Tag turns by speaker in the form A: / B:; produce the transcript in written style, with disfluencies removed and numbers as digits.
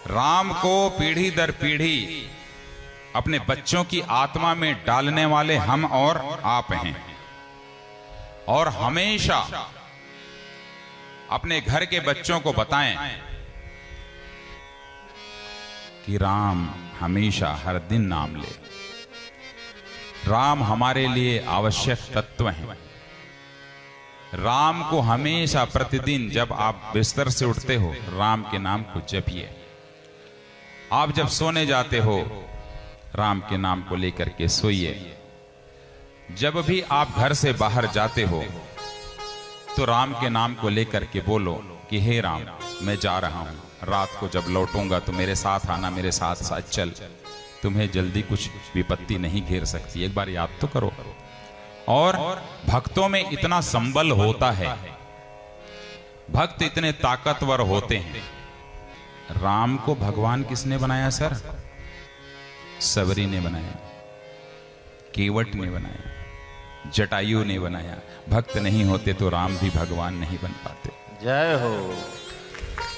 A: राम को पीढ़ी दर पीढ़ी अपने बच्चों की आत्मा में डालने वाले हम और आप हैं, और हमेशा अपने घर के बच्चों को बताएं कि राम हमेशा हर दिन नाम ले। राम हमारे लिए आवश्यक तत्व हैं। राम को हमेशा प्रतिदिन जब आप बिस्तर से उठते हो राम के नाम को जपिए। आप जब सोने जाते हो राम के नाम को लेकर के सोइए। जब भी आप घर से बाहर जाते हो तो राम के नाम को लेकर के बोलो कि हे राम, मैं जा रहा हूं, रात को जब लौटूंगा तो मेरे साथ आना, मेरे साथ साथ चल, तुम्हें जल्दी कुछ विपत्ति नहीं घेर सकती। एक बार याद तो करो। और भक्तों में इतना संबल होता है, भक्त इतने ताकतवर होते हैं। राम को भगवान किसने बनाया सर? सबरी ने बनाया, केवट ने बनाया, जटायु ने बनाया। भक्त नहीं होते तो राम भी भगवान नहीं बन पाते।
B: जय हो।